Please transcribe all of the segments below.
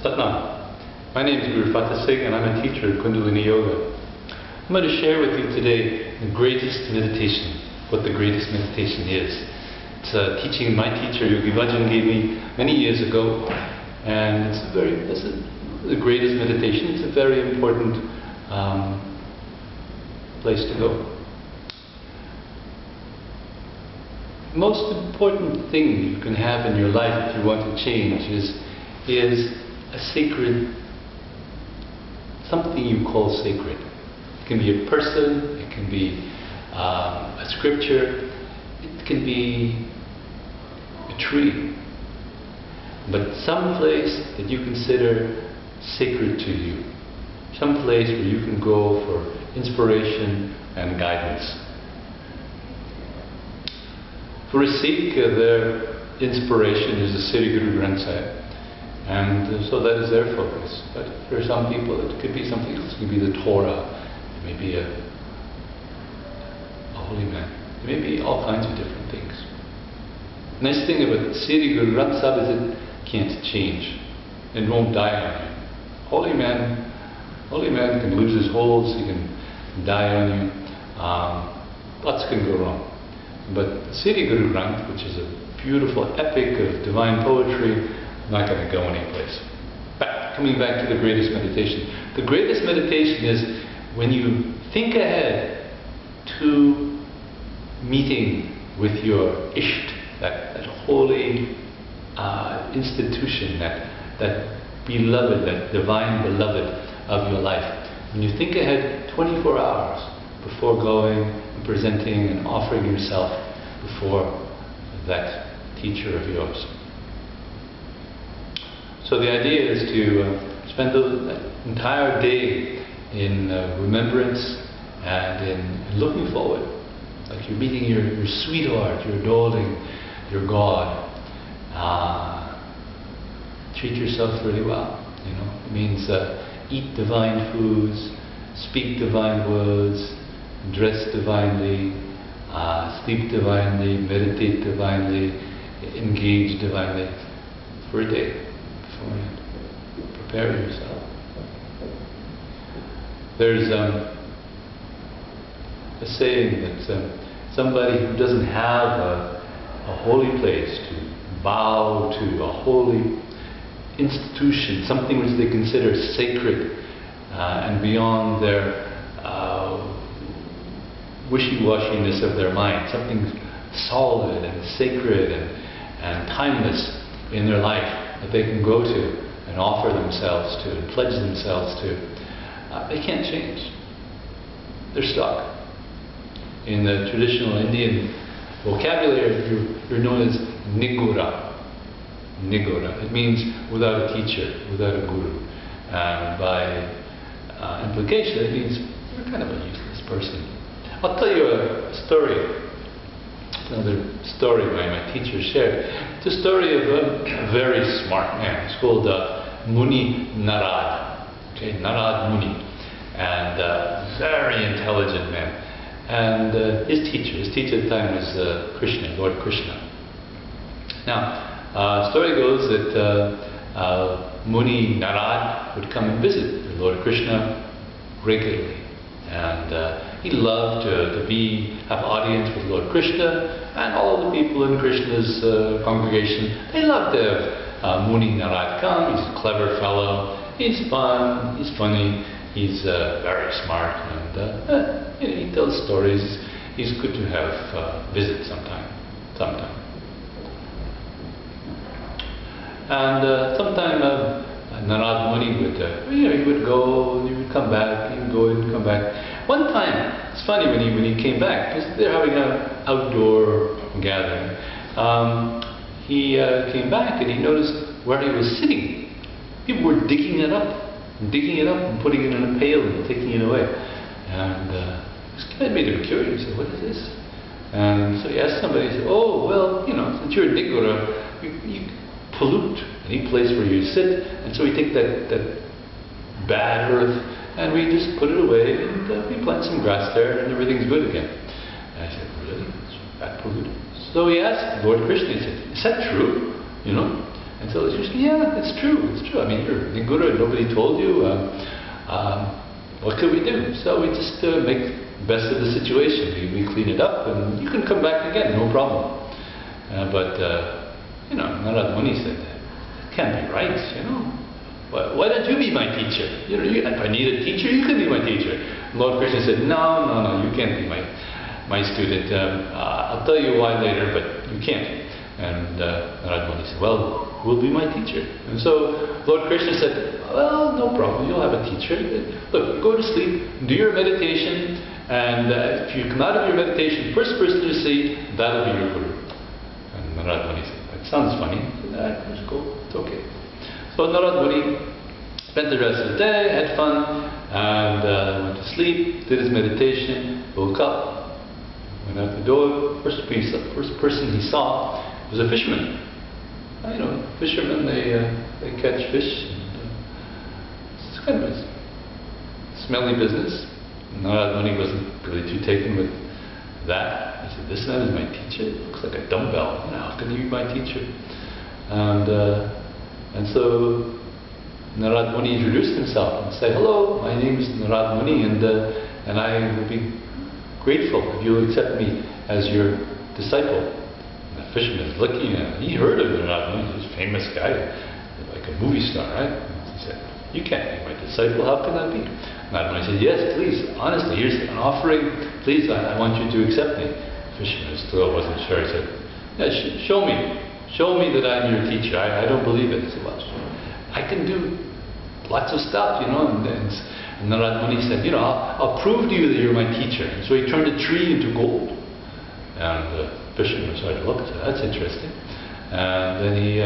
Satnam. My name is Guru Fateh Singh and I'm a teacher at Kundalini Yoga. I'm going to share with you today the greatest meditation, what the greatest meditation is. It's a teaching my teacher Yogi Bhajan gave me many years ago, and it's the greatest meditation. It's a very important place to go. Most important thing you can have in your life if you want to change is a sacred, something you call sacred. It can be a person, it can be a scripture, it can be a tree, but some place that you consider sacred to you, some place where you can go for inspiration and guidance. For a Sikh, their inspiration is the Sri Guru Granth Sahib, and so that is their focus. But for some people it could be something else. It could be the Torah, it may be a holy man, it may be all kinds of different things. The nice thing about Sri Guru Granth Sahib is it can't change. It won't die on you. Holy man can lose his holds, he can die on you, lots can go wrong. But Sri Guru Granth, which is a beautiful epic of divine poetry, not going to go anyplace. Coming back to the greatest meditation. The greatest meditation is when you think ahead to meeting with your Isht, that holy institution, that beloved, that divine beloved of your life. When you think ahead 24 hours before going and presenting and offering yourself before that teacher of yours. So the idea is to spend the entire day in remembrance and in looking forward. Like you're meeting your sweetheart, your darling, your God. Treat yourself really well. You know, it means eat divine foods, speak divine words, dress divinely, sleep divinely, meditate divinely, engage divinely for a day beforehand. Prepare yourself. There's a saying that somebody who doesn't have a holy place to bow to, a holy institution, something which they consider sacred and beyond their wishy-washiness of their mind, something solid and sacred and timeless in their life that they can go to and offer themselves to and pledge themselves to, they can't change. They're stuck. In the traditional Indian vocabulary, you're known as Nigura. Nigura. It means without a teacher, without a guru. And by implication, it means you're kind of a useless person. I'll tell you a story. Another story my teacher shared. It's a story of a very smart man. He's called Muni Narada. Okay, Narada Muni. And very intelligent man. And his teacher at the time was Krishna, Lord Krishna. Now, story goes that Muni Narada would come and visit the Lord Krishna regularly. And he loved to have audience with Lord Krishna, and all of the people in Krishna's congregation. They loved to have Muni Narada come. He's a clever fellow. He's fun. He's funny. He's very smart, and he tells stories. He's good to have visit sometime. And sometime Narada Muni would, he would go, and he would come back, he would go and come back. One time, it's funny when he came back, because they're having an outdoor gathering, he came back and he noticed where he was sitting. People were digging it up and putting it in a pail and taking it away. And this guy made him curious. He said, "What is this?" And so he asked somebody, he said, "Oh, well, since you're a Nigura, you pollute any place where you sit, and so we take that bad earth and we just put it away, and we plant some grass there, and everything's good again." And I said, "Really? It's that polluted?" So he asked Lord Krishna, he said, "Is that true?" And still is. Yeah, it's true. It's true. I mean, you're the guru and nobody told you. What could we do? So we just make the best of the situation. We clean it up and you can come back again, no problem. But Narada Muni said, that can't be right, Why don't you be my teacher? If I need a teacher, you can be my teacher. Lord Krishna said, no, you can't be my student. I'll tell you why later, but you can't. And Narada Muni said, well, who will be my teacher? And so Lord Krishna said, well, no problem, you'll have a teacher. Look, go to sleep, do your meditation, and if you come out of your meditation, first person you see, that'll be your guru. And Narada Muni said, that sounds funny. He said, that's cool, it's okay. So Narada Muni spent the rest of the day, had fun, and went to sleep, did his meditation, woke up, went out the door. First person he saw was a fisherman. Fishermen, they catch fish. And, it's kind of a smelly business. Narada Muni wasn't really too taken with that. He said, this man is my teacher? It looks like a dumbbell. How can he be my teacher? And so Narada Muni introduced himself and said, hello, my name is Narada Muni, and I will be grateful if you'll accept me as your disciple. And the fisherman is looking at him. He heard of Narada Muni, he's a famous guy, like a movie star, right? He said, you can't be my disciple, how can that be? Narada Muni said, yes, please, honestly, here's an offering, please, I want you to accept me. The fisherman still wasn't sure. He said, yeah, show me that I'm your teacher. I don't believe it. He said, well, I can do lots of stuff, And Narada Muni said, I'll prove to you that you're my teacher. And so he turned a tree into gold. And the fisherman started to look and said, that's interesting. And then he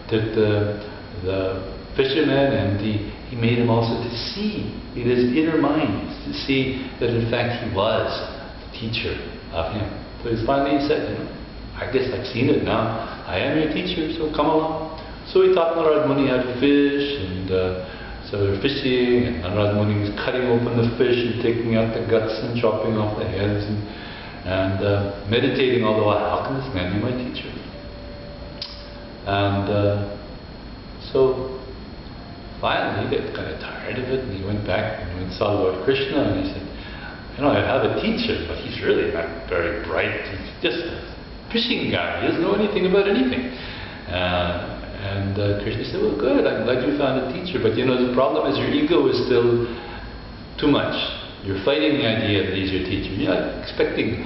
took the fisherman and he made him also to see in his inner mind, to see that in fact he was the teacher of him. So finally he said, I guess I've seen it now. I am your teacher, so come along. So he taught Narada Muni how to fish, and so they're fishing, and Narada Muni was cutting open the fish and taking out the guts and chopping off the heads and meditating all the while. How can this man be my teacher? And so finally he got kind of tired of it, and he went back and saw Lord Krishna, and he said, I have a teacher, but he's really not very bright. He's just a fishing guy. He doesn't know anything about anything. And Krishna said, well, good, I'm glad you found a teacher, but the problem is your ego is still too much. You're fighting the idea that he's your teacher. You're not expecting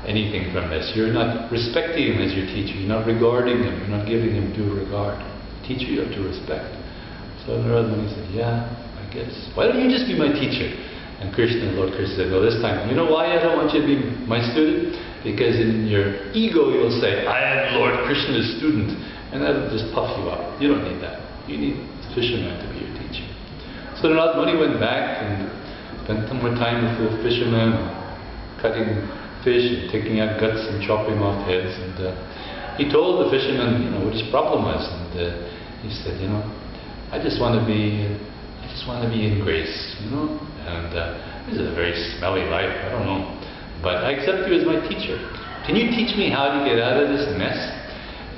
anything from this. You're not respecting him as your teacher. You're not regarding him. You're not giving him due regard. The teacher you have to respect. So Narada Muni said, yeah, I guess. Why don't you just be my teacher? And Lord Krishna said, well, this time, you know why I don't want you to be my student? Because in your ego you'll say, I am Lord Krishna's student. And that'll just puff you up. You don't need that. You need the fisherman to be your teacher. So Narada Muni went back and spent some more time with the fisherman, cutting fish and taking out guts and chopping off heads. And he told the fisherman, what his problem was. And he said, I just want to be in grace, And this is a very smelly life. I don't know. But I accept you as my teacher. Can you teach me how to get out of this mess?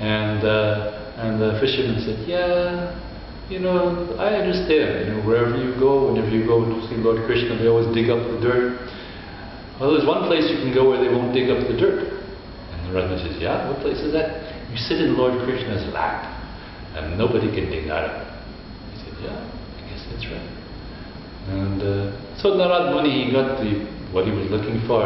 And the fisherman said, yeah, I understand. Wherever you go, whenever you go to see Lord Krishna, they always dig up the dirt. Well, there's one place you can go where they won't dig up the dirt. And Narada says, yeah, what place is that? You sit in Lord Krishna's lap, and nobody can dig that up. He said, yeah, I guess that's right. And so Narada Muni, he got what he was looking for.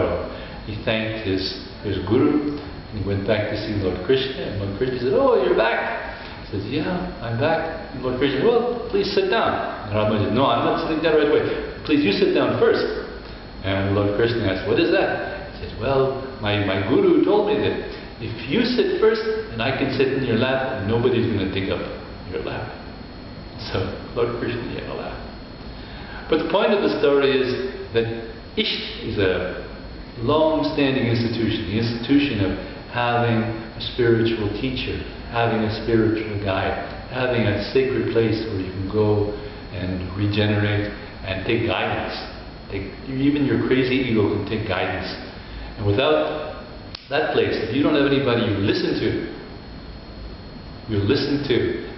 He thanked his guru. He went back to see Lord Krishna, and Lord Krishna said, oh, you're back. He says, yeah, I'm back. And Lord Krishna said, well, please sit down. Narada Muni said, no, I'm not sitting down right away. Please, you sit down first. And Lord Krishna asked, what is that? He said, well, my guru told me that if you sit first, then I can sit in your lap, and nobody's going to dig up your lap. So Lord Krishna gave a laugh. But the point of the story is that Isht is a long-standing institution, the institution of having a spiritual teacher, having a spiritual guide, having a sacred place where you can go and regenerate and take guidance. Even your crazy ego can take guidance. And without that place, if you don't have anybody you listen to,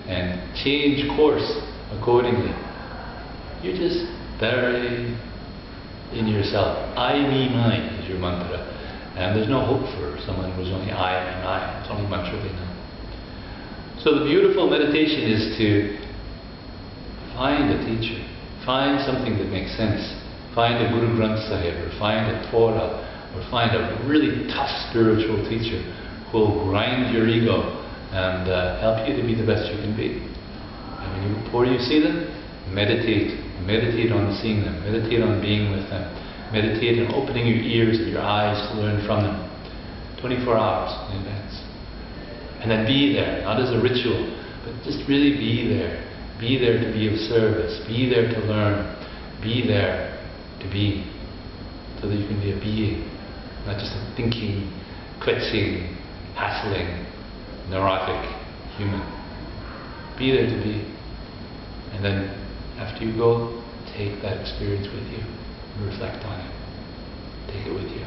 and change course accordingly. You're just very in yourself. I, me, mine is your mantra. And there's no hope for someone who's only I, me, mine. It's only mantra they know. So the beautiful meditation is to find a teacher. Find something that makes sense. Find a Guru Granth Sahib, or find a Torah, or find a really tough spiritual teacher who will grind your ego and help you to be the best you can be. And before you see them, meditate. Meditate on seeing them. Meditate on being with them. Meditate on opening your ears and your eyes to learn from them. 24 hours in advance. And then be there, not as a ritual, but just really be there. Be there to be of service. Be there to learn. Be there to be. So that you can be a being, not just a thinking, kletsing, hassling, neurotic human. Be there to be. And then after you go, take that experience with you. Reflect on it. Take it with you.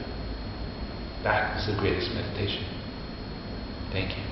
That is the greatest meditation. Thank you.